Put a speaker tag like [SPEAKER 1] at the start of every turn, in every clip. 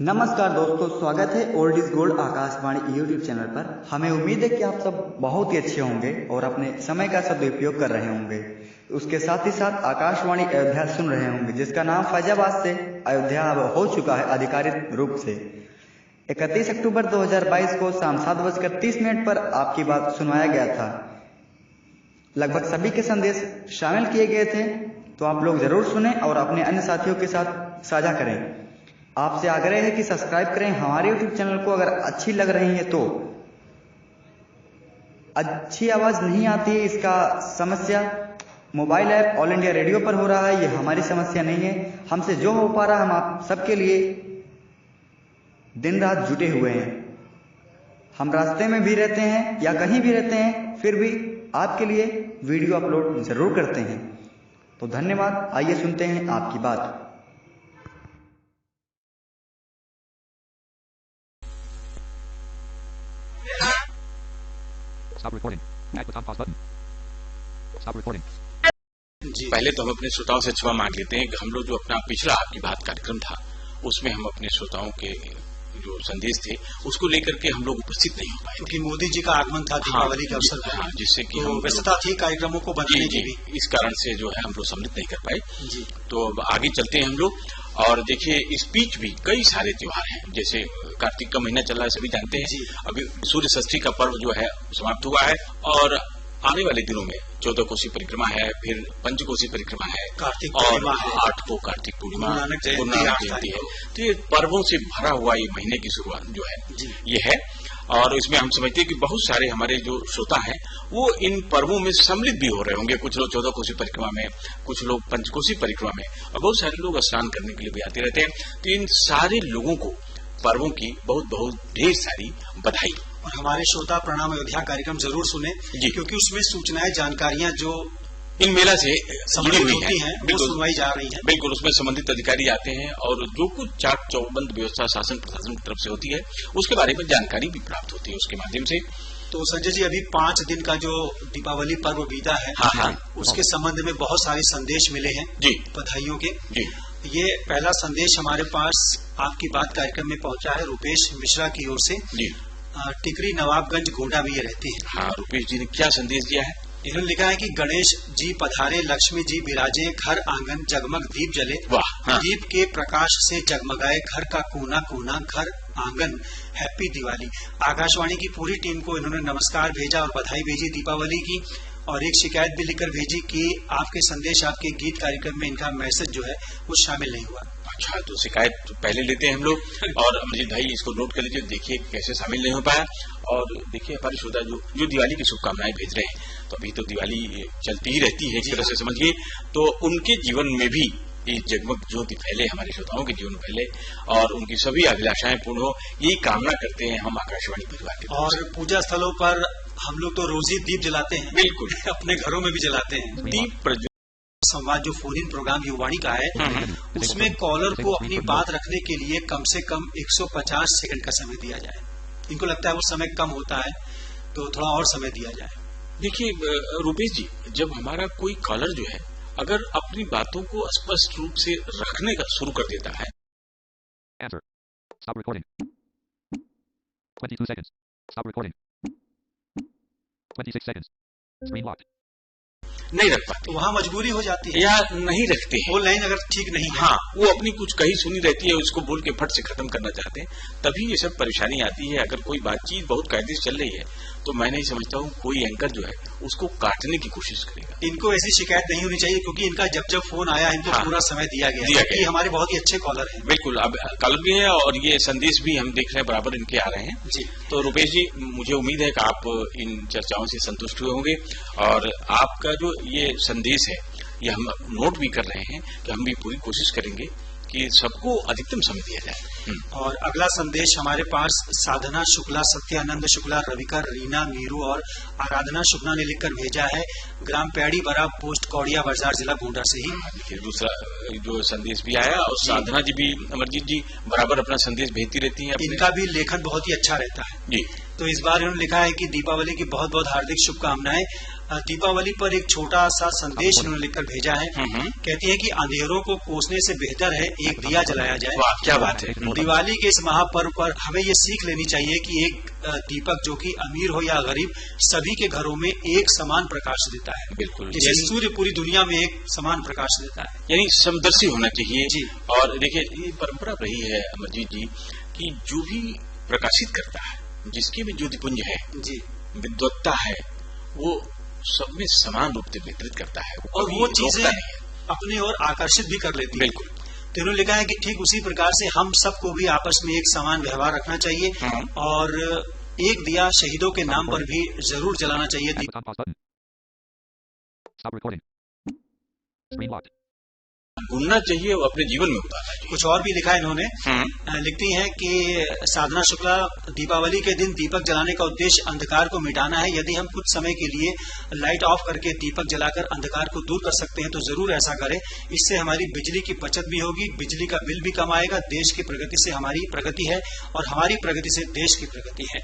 [SPEAKER 1] नमस्कार दोस्तों, स्वागत है old is gold Akashvani YouTube channel पर। हमें उम्मीद है कि आप सब बहुत ही अच्छे होंगे और अपने समय का सदुपयोग कर रहे होंगे। उसके साथ ही साथ आकाशवाणी अयोध्या सुन रहे होंगे, जिसका नाम फैजाबाद से अयोध्या अब हो चुका है आधिकारिक रूप से। 31 अक्टूबर 2022 को शाम 7:30 पर आपकी बात सुनवाया गया था। लगभग सभी के संदेश शामिल किए गए थे, तो आप लोग जरूर सुने और अपने अन्य साथियों के साथ साझा करें। आपसे आग्रह है कि सब्सक्राइब करें हमारे यूट्यूब चैनल को। अगर अच्छी लग रही है तो अच्छी आवाज नहीं आती है, इसका समस्या mobile app all India radio पर हो रहा है, ये हमारी समस्या नहीं है। हमसे जो हो पा रहा हम आप सबके लिए दिन रात जुटे हुए हैं। हम रास्ते में भी रहते हैं या कहीं भी रहते हैं, फिर भी आपके लिए वीडियो अपलोड जरूर करते हैं। तो धन्यवाद। आइए सुनते हैं आपकी बात।
[SPEAKER 2] Stop recording. Add button, pause button. Stop recording.
[SPEAKER 3] पहले तो हम अपने श्रोताओं से क्षमा मांग लेते हैं कि हम लोग जो अपना पिछला आपकी बात कार्यक्रम था उसमें हम अपने श्रोताओं के जो संदेश थे उसको लेकर के हम लोग उपस्थित नहीं हो पाए,
[SPEAKER 4] क्योंकि मोदी जी का आगमन था दीपावली के अवसर पर,
[SPEAKER 3] जिससे कि
[SPEAKER 4] हम व्यस्तता थी कार्यक्रमों को बनाने की भी,
[SPEAKER 3] इस कारण से जो है हम लोग सम्मिलित नहीं कर पाए
[SPEAKER 4] जी।
[SPEAKER 3] तो अब आगे चलते हैं हम लोग। और देखिए इस बीच भी कई सारे त्योहार हैं, जैसे कार्तिक का महीना चल रहा है, सभी जानते हैं। अभी सूर्य षष्ठी का पर्व जो है समाप्त हुआ है और आने वाले दिनों में 14 कोसी परिक्रमा है, फिर पंचकोसी परिक्रमा है,
[SPEAKER 4] कार्तिक
[SPEAKER 3] और
[SPEAKER 4] पूर्णिमा है,
[SPEAKER 3] 8 को कार्तिक पूर्णिमा,
[SPEAKER 4] गुरु नानक
[SPEAKER 3] जयंती है। तो ये पर्वों से भरा हुआ ये महीने की शुरुआत जो है ये है। और इसमें हम समझते हैं कि बहुत सारे हमारे जो श्रोता हैं वो इन पर्वों में सम्मिलित भी हो रहे होंगे। कुछ लोग 14 कोसी परिक्रमा में, कुछ लोग पंचकोसी परिक्रमा में, और बहुत सारे लोग स्नान करने के लिए भी आते रहते हैं। तो इन सारे लोगों को पर्वों की बहुत बहुत ढेर सारी बधाई।
[SPEAKER 4] और हमारे श्रोता प्रणाम अयोध्या कार्यक्रम जरूर सुने, क्योंकि उसमें सूचनाएं जानकारियां जो
[SPEAKER 3] इन मेला से जुड़ी हुई
[SPEAKER 4] हैं वो सुनवाई जा रही है।
[SPEAKER 3] बिल्कुल, उसमें संबंधित अधिकारी आते हैं और जो कुछ चाक चौबंद व्यवस्था शासन प्रशासन की तरफ से होती है उसके बारे में जानकारी भी प्राप्त होती है उसके माध्यम से।
[SPEAKER 4] तो संजय जी, अभी 5 दिन का जो दीपावली पर्व बीता है, उसके संबंध में बहुत सारे संदेश मिले हैं
[SPEAKER 3] जी,
[SPEAKER 4] बधाइयों के
[SPEAKER 3] जी।
[SPEAKER 4] ये पहला संदेश हमारे पास आपकी बात कार्यक्रम में पहुंचा है रूपेश मिश्रा की ओर से
[SPEAKER 3] जी।
[SPEAKER 4] टिकरी नवाबगंज गोंडा में ये रहती है।
[SPEAKER 3] हाँ, रूपेश जी ने क्या संदेश दिया है?
[SPEAKER 4] इन्होंने लिखा है कि गणेश जी पधारे, लक्ष्मी जी विराजे, घर आंगन जगमग दीप जले, दीप के प्रकाश से जगमगाए घर का कोना कोना, घर आंगन, हैप्पी दिवाली। आकाशवाणी की पूरी टीम को इन्होंने नमस्कार भेजा और बधाई भेजी दीपावली की, और एक शिकायत भी लिखकर भेजी कि आपके संदेश, आपके गीत कार्यक्रम में इनका मैसेज जो है वो शामिल नहीं हुआ।
[SPEAKER 3] अच्छा, तो शिकायत तो पहले लेते हैं हम लोग। और अमरजीत भाई इसको नोट कर लीजिए, देखिए कैसे शामिल नहीं हो पाया। और देखिए हमारे श्रोता जो दिवाली की शुभकामनाएं भेज रहे हैं, तो अभी तो दिवाली चलती ही रहती है एक तरह से समझिए, तो उनके जीवन में भी ये जगमग ज्योति फैले, हमारे श्रोताओं के जीवन में फैले और उनकी सभी अभिलाषाएं पूर्ण हो, यही कामना करते हैं हम आकाशवाणी परिवार के।
[SPEAKER 4] और पूजा स्थलों पर हम लोग तो रोज ही दीप जलाते हैं,
[SPEAKER 3] बिल्कुल
[SPEAKER 4] अपने घरों में भी जलाते हैं
[SPEAKER 3] दीप प्रज्वलित।
[SPEAKER 4] संवाद जो फोन इन प्रोग्राम युवाणी का है, उसमें कॉलर को अपनी बात रखने के लिए कम से कम 150 सेकंड का समय दिया जाए। इनको लगता है वो समय कम होता है, तो थोड़ा और समय दिया जाए।
[SPEAKER 3] देखिए रूपेश जी, जब हमारा कोई कॉलर जो है अगर अपनी बातों को स्पष्ट रूप से रखने का शुरू कर देता है।
[SPEAKER 2] Answer. Stop recording. 22 seconds. Stop recording. 26 seconds. Screen locked.
[SPEAKER 3] नहीं रख पाते,
[SPEAKER 4] तो वहाँ मजबूरी हो जाती है
[SPEAKER 3] या नहीं रखते हैं।
[SPEAKER 4] वो लाइन अगर ठीक नहीं है,
[SPEAKER 3] हाँ, वो अपनी कुछ कही सुनी रहती है, उसको बोल के फट से खत्म करना चाहते हैं, तभी ये सब परेशानी आती है। अगर कोई बातचीत बहुत कायदे से चल रही है तो मैं नहीं समझता हूँ कोई एंकर जो है उसको काटने की कोशिश करेगा।
[SPEAKER 4] इनको ऐसी शिकायत नहीं होनी चाहिए, क्योंकि इनका जब फोन आया इनको पूरा समय दिया गया है। हमारे बहुत ही अच्छे कॉलर हैं।
[SPEAKER 3] बिल्कुल, अब कॉलर भी है और ये संदेश भी हम देख रहे हैं बराबर इनके आ रहे हैं
[SPEAKER 4] जी।
[SPEAKER 3] तो रुपेश जी, मुझे उम्मीद है कि आप इन चर्चाओं से संतुष्ट हुए होंगे और आपका जो ये संदेश है ये हम नोट भी कर रहे हैं कि हम भी पूरी कोशिश करेंगे कि सबको अधिकतम समय दिया जाए।
[SPEAKER 4] और अगला संदेश हमारे पास साधना शुक्ला, सत्यानंद शुक्ला, रविका, रीना, मीरू और आराधना शुक्ला ने लिखकर भेजा है, ग्राम पैड़ी बरा, पोस्ट कौड़िया बाजार, जिला गोंडा से ही।
[SPEAKER 3] देखिए दूसरा जो संदेश भी आया, और साधना जी भी, अमरजीत जी बराबर अपना संदेश भेजती रहती हैं।
[SPEAKER 4] इनका भी लेखन बहुत ही अच्छा रहता है
[SPEAKER 3] जी।
[SPEAKER 4] तो इस बार इन्होंने लिखा है कि दीपावली की बहुत बहुत हार्दिक शुभकामनाएं। दीपावली पर एक छोटा सा संदेश इन्होंने लिखकर भेजा है। कहती है कि अंधेरों को कोसने से बेहतर है एक दिया जलाया जाए।
[SPEAKER 3] वाह, क्या बात है।
[SPEAKER 4] दिवाली के इस महापर्व पर हमें ये सीख लेनी चाहिए कि एक दीपक जो कि अमीर हो या गरीब, सभी के घरों में एक समान प्रकाश देता है।
[SPEAKER 3] बिल्कुल,
[SPEAKER 4] जैसे सूर्य पूरी दुनिया में एक समान प्रकाश देता है,
[SPEAKER 3] यानी समदर्शी होना चाहिए
[SPEAKER 4] जी।
[SPEAKER 3] और देखिए, ये परंपरा रही है अमरजीत जी कि जो भी प्रकाशित करता है, जिसके भी जो दीपुंज है,
[SPEAKER 4] जी,
[SPEAKER 3] विद्वत्ता है, वो सब में समान रूप से वितरित करता है
[SPEAKER 4] और वो चीजें अपने ओर आकर्षित भी कर लेती है।
[SPEAKER 3] बिल्कुल।
[SPEAKER 4] तो उन्होंने लिखा है कि ठीक उसी प्रकार से हम सबको भी आपस में एक समान व्यवहार रखना चाहिए और एक दिया शहीदों के नाम पर भी जरूर जलाना चाहिए।
[SPEAKER 2] Amazon pause button. Stop recording. Screen locked.
[SPEAKER 3] भूलना चाहिए, वो अपने जीवन में उतारना चाहिए।
[SPEAKER 4] कुछ और भी लिखा है इन्होंने। लिखती हैं कि साधना शुक्ला, दीपावली के दिन दीपक जलाने का उद्देश्य अंधकार को मिटाना है। यदि हम कुछ समय के लिए लाइट ऑफ करके दीपक जलाकर अंधकार को दूर कर सकते हैं तो जरूर ऐसा करें। इससे हमारी बिजली की बचत भी होगी, बिजली का बिल भी कम आएगा, देश की प्रगति से हमारी प्रगति है और हमारी प्रगति से देश की प्रगति है।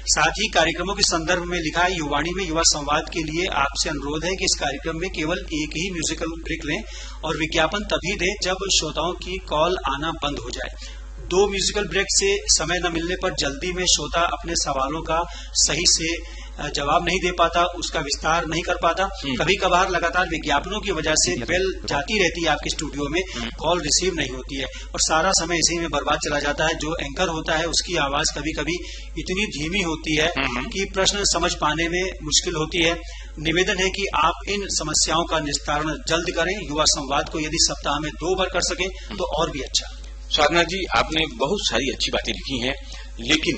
[SPEAKER 4] साथ ही कार्यक्रमों के संदर्भ में लिखा है, युवाणी में युवा संवाद के लिए आपसे अनुरोध है कि इस कार्यक्रम में केवल एक ही म्यूजिकल ब्रेक लें और विज्ञापन तभी दें जब श्रोताओं की कॉल आना बंद हो जाए। 2 म्यूजिकल ब्रेक से समय न मिलने पर जल्दी में श्रोता अपने सवालों का सही से जवाब नहीं दे पाता, उसका विस्तार नहीं कर पाता। कभी कभार लगातार विज्ञापनों की वजह से बेल जाती रहती है आपके स्टूडियो में, कॉल रिसीव नहीं होती है और सारा समय इसी में बर्बाद चला जाता है। जो एंकर होता है उसकी आवाज कभी कभी इतनी धीमी होती है कि प्रश्न समझ पाने में मुश्किल होती है। निवेदन है कि आप इन समस्याओं का निस्तारण जल्द करें। युवा संवाद को यदि सप्ताह में 2 बार कर सकें तो और भी अच्छा।
[SPEAKER 3] साधना जी, आपने बहुत सारी अच्छी बातें लिखी हैं, लेकिन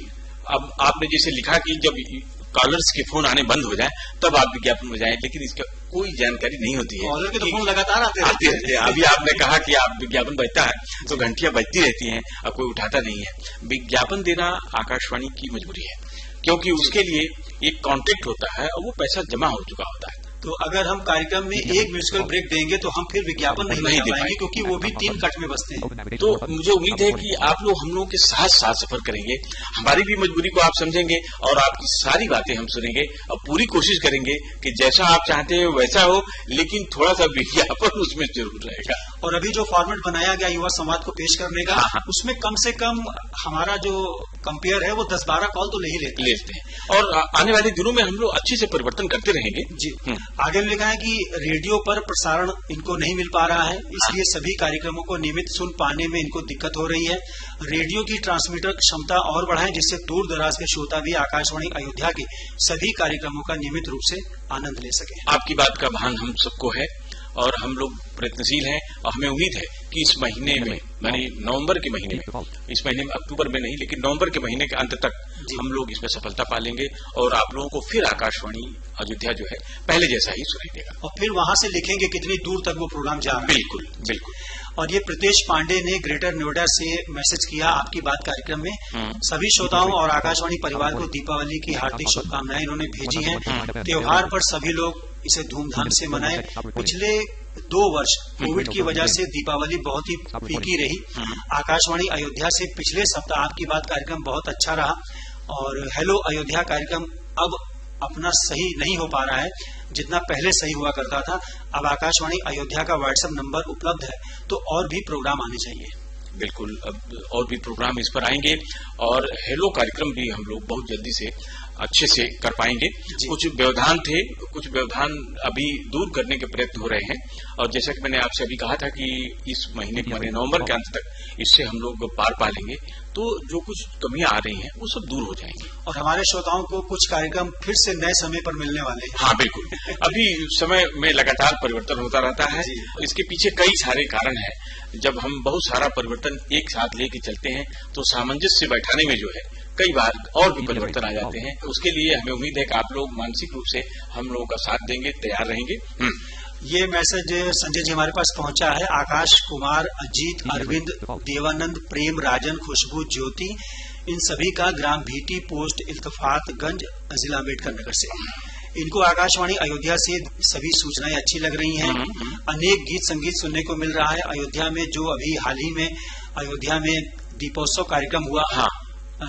[SPEAKER 3] अब आपने जैसे लिखा कि जब कॉलर्स के फोन आने बंद हो जाए तब आप विज्ञापन में जाएं, लेकिन इसका कोई जानकारी नहीं होती है।
[SPEAKER 4] कॉलर के तो फोन लगातार आते रहते हैं।
[SPEAKER 3] अभी आपने कहा कि आप विज्ञापन बजता है तो घंटियां बजती रहती हैं और कोई उठाता नहीं है। विज्ञापन देना आकाशवाणी की मजबूरी है, क्योंकि उसके लिए एक कॉन्ट्रैक्ट होता है और वो पैसा जमा हो चुका होता है।
[SPEAKER 4] तो अगर हम कार्यक्रम में एक म्यूजिकल ब्रेक देंगे तो हम फिर विज्ञापन नहीं दे पाएंगे, क्योंकि वो भी 3 कट में बसते हैं।
[SPEAKER 3] तो मुझे उम्मीद है कि आप लोग हम लोगों के साथ साथ सफर करेंगे, हमारी भी मजबूरी को आप समझेंगे और आपकी सारी बातें हम सुनेंगे और पूरी कोशिश करेंगे कि जैसा आप चाहते हैं वैसा हो, लेकिन थोड़ा सा विज्ञापन उसमें जरूर रहेगा।
[SPEAKER 4] और अभी जो फॉर्मेट बनाया गया युवा संवाद को पेश करने का, उसमें कम से कम हमारा जो कंपेयर है वो 10-12 कॉल तो ले ही लेते
[SPEAKER 3] हैं और आने वाले दिनों में हम लोग अच्छे से परिवर्तन करते रहेंगे।
[SPEAKER 4] जी। आगे लिखा है कि रेडियो पर प्रसारण इनको नहीं मिल पा रहा है, इसलिए सभी कार्यक्रमों को नियमित सुन पाने में इनको दिक्कत हो रही है। रेडियो की ट्रांसमीटर क्षमता और बढ़ाएं, जिससे दूर दराज के श्रोता भी आकाशवाणी अयोध्या के सभी कार्यक्रमों का नियमित रूप से आनंद ले सके।
[SPEAKER 3] आपकी बात का भान हम सबको है और हम लोग प्रयत्नशील हैं और हमें उम्मीद है कि इस महीने में, यानी नवंबर के महीने में, इस महीने में अक्टूबर में नहीं लेकिन नवंबर के महीने के अंत तक हम लोग इसमें सफलता पा लेंगे और आप लोगों को फिर आकाशवाणी अयोध्या जो है पहले जैसा ही सुनाई देगा
[SPEAKER 4] और फिर वहां से लिखेंगे कितनी दूर तक वो प्रोग्राम जा रहा है।
[SPEAKER 3] बिल्कुल बिल्कुल।
[SPEAKER 4] और ये प्रीतेश पांडे ने ग्रेटर नोएडा से मैसेज किया आपकी बात कार्यक्रम में। सभी श्रोताओं और आकाशवाणी परिवार को दीपावली की हार्दिक शुभकामनाएं इन्होंने भेजी हैं। त्योहार पर सभी लोग इसे धूमधाम से मनाएं। पिछले 2 वर्ष कोविड की वजह से दीपावली बहुत ही फीकी रही। आकाशवाणी अयोध्या से पिछले सप्ताह आपकी बात कार्यक्रम बहुत अच्छा रहा और हेलो अयोध्या कार्यक्रम अब अपना सही नहीं हो पा रहा है जितना पहले सही हुआ करता था। अब आकाशवाणी अयोध्या का व्हाट्सएप नंबर उपलब्ध है तो और भी प्रोग्राम आने चाहिए।
[SPEAKER 3] बिल्कुल, अब और भी प्रोग्राम इस पर आएंगे और हेलो कार्यक्रम भी हम लोग बहुत जल्दी से अच्छे से कर पाएंगे। कुछ व्यवधान थे, कुछ व्यवधान अभी दूर करने के प्रयत्न हो रहे हैं और जैसा कि मैंने आपसे अभी कहा था कि इस महीने के माने नवंबर के अंत तक इससे हम लोग पार पा लेंगे, तो जो कुछ कमियां आ रही हैं वो सब दूर हो जाएंगी
[SPEAKER 4] और हमारे श्रोताओं को कुछ कार्यक्रम फिर से नए समय पर मिलने वाले हैं।
[SPEAKER 3] हाँ बिल्कुल। अभी समय में लगातार परिवर्तन होता रहता है, इसके पीछे कई सारे कारण है। जब हम बहुत सारा परिवर्तन एक साथ लेके चलते हैं तो सामंजस्य बैठाने में जो है कई बार और भी परिवर्तन आ जाते हैं। उसके लिए हमें उम्मीद है कि आप लोग मानसिक रूप से हम लोगों का साथ देंगे, तैयार रहेंगे।
[SPEAKER 4] ये मैसेज संजय जी हमारे पास पहुंचा है। आकाश कुमार, अजीत, अरविंद, देवानंद, प्रेम, राजन, खुशबू, ज्योति, इन सभी का ग्राम भीटी, पोस्ट इल्तफातगंज, जिला अम्बेडकर नगर से। इनको आकाशवाणी अयोध्या से सभी सूचनाएं अच्छी लग रही हैं। अनेक गीत संगीत सुनने को मिल रहा है अयोध्या में। जो अभी हाल ही में अयोध्या में दीपोत्सव कार्यक्रम हुआ,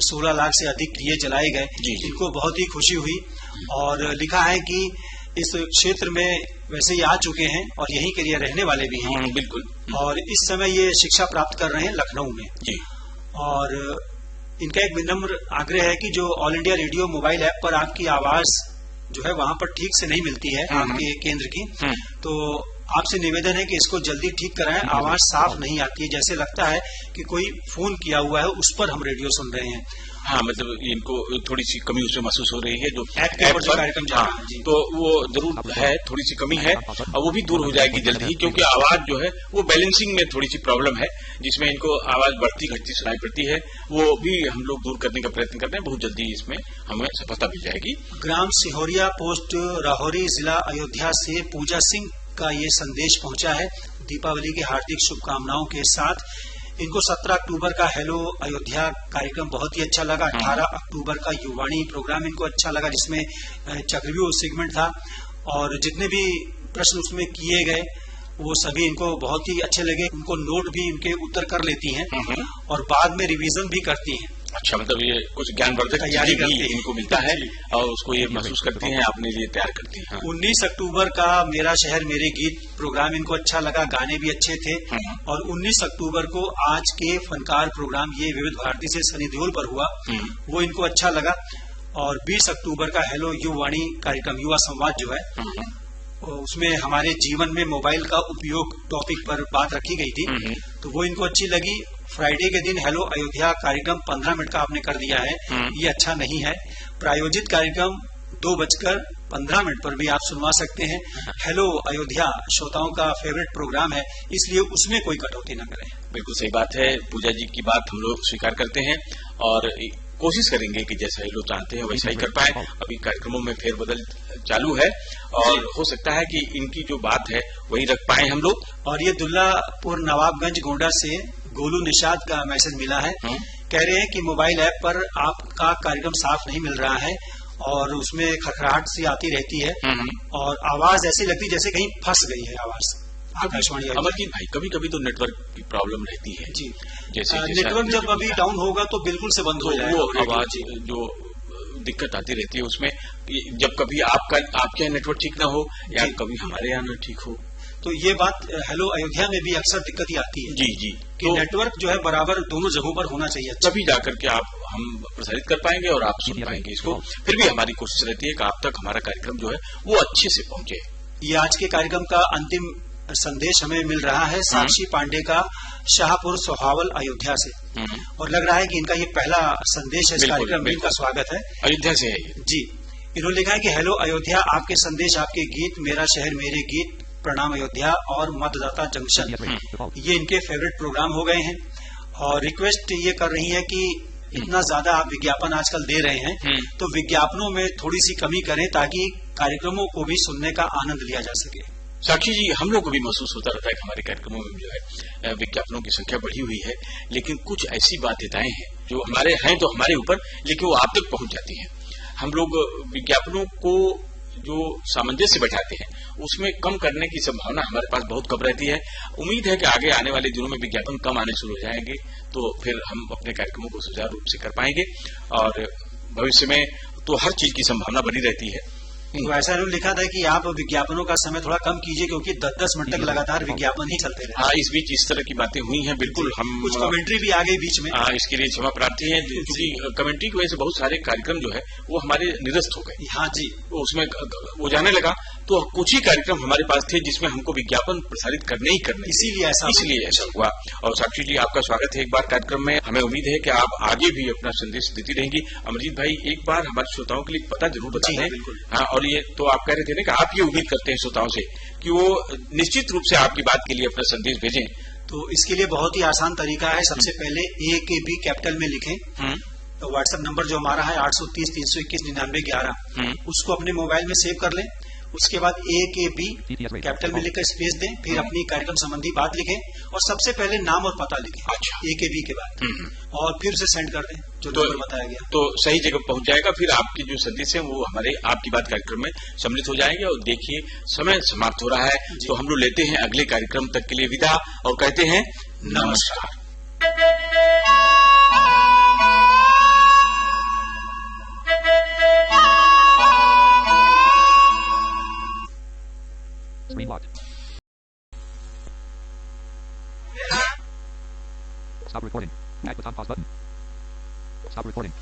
[SPEAKER 4] 16 लाख से अधिक दिए जलाए गए, इनको बहुत ही खुशी हुई और लिखा है कि इस क्षेत्र में वैसे ही आ चुके हैं और यहीं के लिए रहने वाले भी हैं।
[SPEAKER 3] बिल्कुल।
[SPEAKER 4] और इस समय ये शिक्षा प्राप्त कर रहे हैं लखनऊ में
[SPEAKER 3] जी।
[SPEAKER 4] और इनका एक विनम्र आग्रह है कि जो all India radio mobile app पर आपकी आवाज जो है वहां पर ठीक से नहीं मिलती है आपके केंद्र की, तो आपसे निवेदन है कि इसको जल्दी ठीक कराएं। आवाज साफ नहीं आती है, जैसे लगता है कि कोई फोन किया हुआ है उस पर हम रेडियो सुन रहे हैं।
[SPEAKER 3] हाँ, मतलब इनको थोड़ी सी कमी उसमें महसूस हो रही है जो
[SPEAKER 4] ऐप के ऊपर जो कार्यक्रम जा रहा है जी।
[SPEAKER 3] तो वो जरूर है, थोड़ी सी कमी है और वो भी दूर हो जाएगी जल्दी ही, क्योंकि आवाज जो है वो बैलेंसिंग में थोड़ी सी प्रॉब्लम है, जिसमें इनको आवाज बढ़ती घटती सुनाई पड़ती है। वो भी हम लोग दूर करने का प्रयत्न कर रहे हैं, बहुत जल्दी इसमें हमें सफलता मिल जाएगी।
[SPEAKER 4] ग्राम सिहोरिया पोस्ट राहौरी जिला अयोध्या से पूजा सिंह का ये संदेश पहुंचा है दीपावली की हार्दिक शुभकामनाओं के साथ। इनको 17 अक्टूबर का हेलो अयोध्या कार्यक्रम बहुत ही अच्छा लगा। 18 अक्टूबर का युवाणी प्रोग्राम इनको अच्छा लगा, जिसमें चक्रव्यूह सेगमेंट था और जितने भी प्रश्न उसमें किए गए वो सभी इनको बहुत ही अच्छे लगे। उनको नोट भी इनके उत्तर कर लेती हैं और बाद में रिवीजन भी करती हैं।
[SPEAKER 3] अच्छा, मतलब ये कुछ ज्ञानवर्धक
[SPEAKER 4] तैयारी भी
[SPEAKER 3] इनको मिलता है और उसको ये महसूस करती हैं, अपने लिए तैयार करती हैं।
[SPEAKER 4] 19 अक्टूबर का मेरा शहर मेरे गीत प्रोग्राम इनको अच्छा लगा, गाने भी अच्छे थे। और 19 अक्टूबर को आज के फनकार प्रोग्राम ये विविध भारती से सनी देओल पर हुआ, वो इनको अच्छा लगा। और 20 अक्टूबर का हेलो युवाणी कार्यक्रम युवा संवाद जो है उसमें हमारे जीवन में मोबाइल का उपयोग टॉपिक पर बात रखी गई थी, तो वो इनको अच्छी लगी। फ्राइडे के दिन हेलो अयोध्या कार्यक्रम 15 मिनट का आपने कर दिया है, ये अच्छा नहीं है। प्रायोजित कार्यक्रम 2:15 पर भी आप सुनवा सकते हैं। हेलो अयोध्या श्रोताओं का फेवरेट प्रोग्राम है, इसलिए उसमें कोई कटौती न करें।
[SPEAKER 3] बिल्कुल सही बात है, पूजा जी की बात हम लोग स्वीकार करते हैं और कोशिश करेंगे कि जैसा ये लोग चाहते हैं वैसा ही कर पाए। अभी कार्यक्रमों में फेरबदल चालू है और हो सकता है कि इनकी जो बात है वही रख पाए हम लोग।
[SPEAKER 4] और ये दुल्लापुर नवाबगंज गोंडा से गोलू निषाद का मैसेज मिला है, कह रहे हैं कि मोबाइल ऐप पर आपका कार्यक्रम साफ नहीं मिल रहा है और उसमें खड़खड़ाहट सी आती रहती है और आवाज ऐसी लगती जैसे कहीं फंस गई है आवाज। आकाशवाणी
[SPEAKER 3] अमरजीत भाई, कभी कभी तो नेटवर्क की प्रॉब्लम रहती है
[SPEAKER 4] जी।
[SPEAKER 3] जैसे
[SPEAKER 4] नेटवर्क जब अभी डाउन होगा तो बिल्कुल से बंद हो जाएगा।
[SPEAKER 3] वो आवाज जो दिक्कत आती रहती है उसमें, जब कभी आपके यहाँ नेटवर्क ठीक ना हो या कभी हमारे यहाँ न ठीक हो,
[SPEAKER 4] तो ये बात हेलो अयोध्या में भी अक्सर दिक्कत ही आती है।
[SPEAKER 3] जी जी,
[SPEAKER 4] कि तो नेटवर्क जो है बराबर दोनों जगहों पर होना चाहिए,
[SPEAKER 3] तभी जाकर के हम प्रसारित कर पाएंगे और आप सुन पाएंगे इसको। फिर भी हमारी कोशिश रहती है कि आप तक हमारा कार्यक्रम जो है वो अच्छे से पहुंचे।
[SPEAKER 4] ये आज के कार्यक्रम का अंतिम संदेश हमें मिल रहा है साक्षी पांडे का शाहपुर सोहावल अयोध्या से, और लग रहा है कि इनका ये पहला संदेश है इस कार्यक्रम में। इनका स्वागत है,
[SPEAKER 3] अयोध्या से है
[SPEAKER 4] जी। इन्होंने लिखा है कि हेलो अयोध्या, आपके संदेश, आपके गीत, मेरा शहर मेरे गीत, प्रणाम अयोध्या और मतदाता जंक्शन, ये इनके फेवरेट प्रोग्राम हो गए हैं। और रिक्वेस्ट ये कर रही है कि इतना ज्यादा आप विज्ञापन आजकल दे रहे हैं तो विज्ञापनों में थोड़ी सी कमी करें ताकि कार्यक्रमों को भी सुनने का आनंद लिया जा सके।
[SPEAKER 3] साक्षी जी, हम लोग को भी महसूस होता रहता है कि हमारे कार्यक्रमों में जो है विज्ञापनों की संख्या बढ़ी हुई है, लेकिन कुछ ऐसी बाध्यताएं हैं जो हमारे हैं तो हमारे ऊपर, लेकिन वो आप तक पहुंच जाती हैं। हम लोग विज्ञापनों को जो सामंजस्य बैठाते हैं उसमें कम करने की संभावना हमारे पास बहुत कम रहती है। उम्मीद है कि आगे आने वाले दिनों में विज्ञापन कम आने शुरू हो जाएंगे तो फिर हम अपने कार्यक्रमों को सुचारू रूप से कर पाएंगे और भविष्य में तो हर चीज की संभावना बनी रहती है।
[SPEAKER 4] तो ऐसा इन्होंने लिखा था कि आप विज्ञापनों का समय थोड़ा कम कीजिए क्योंकि 10-10 मिनट तक लगातार विज्ञापन ही चलते रहे।
[SPEAKER 3] हाँ, इस बीच इस तरह की बातें हुई हैं, बिल्कुल। हम
[SPEAKER 4] कुछ कमेंट्री भी आ गई बीच में,
[SPEAKER 3] इसके लिए क्षमा प्रार्थी है, क्योंकि कमेंट्री की वजह से बहुत सारे कार्यक्रम जो है वो हमारे निरस्त हो गए।
[SPEAKER 4] हाँ जी,
[SPEAKER 3] उसमें वो जाने लगा तो कुछ ही कार्यक्रम हमारे पास थे जिसमें हमको विज्ञापन प्रसारित करने ही करने,
[SPEAKER 4] इसीलिए ऐसा हुआ।
[SPEAKER 3] और साक्षी जी, आपका स्वागत है एक बार कार्यक्रम में। हमें उम्मीद है कि आप आगे भी अपना संदेश देती रहेंगी। अमरजीत भाई, एक बार हमारे श्रोताओं के लिए पता जरूर बता दें। हाँ, और ये तो आप कह रहे थे ना कि आप ये उम्मीद करते हैं श्रोताओं से कि वो निश्चित रूप से आपकी बात के लिए अपना संदेश भेजें।
[SPEAKER 4] तो इसके लिए बहुत ही आसान तरीका है। सबसे पहले AKB कैपिटल में लिखें। तो व्हाट्सएप नंबर जो हमारा है 830-321-9911, उसको अपने मोबाइल में सेव कर लें। उसके बाद AKB कैपिटल में लिखकर स्पेस दें, फिर अपनी कार्यक्रम संबंधी बात लिखें और सबसे पहले नाम और पता लिखें।
[SPEAKER 3] अच्छा,
[SPEAKER 4] AKB के बाद और फिर उसे सेंड कर दें जो नंबर बताया गया,
[SPEAKER 3] तो सही जगह पहुंच जाएगा। फिर आपके जो संदेश है वो हमारे आपकी बात कार्यक्रम में सम्मिलित हो जाएंगे। और देखिए, समय समाप्त हो रहा है तो हम लोग लेते हैं अगले कार्यक्रम तक के लिए विदा और कहते हैं नमस्कार।
[SPEAKER 2] Pause button. Stop recording.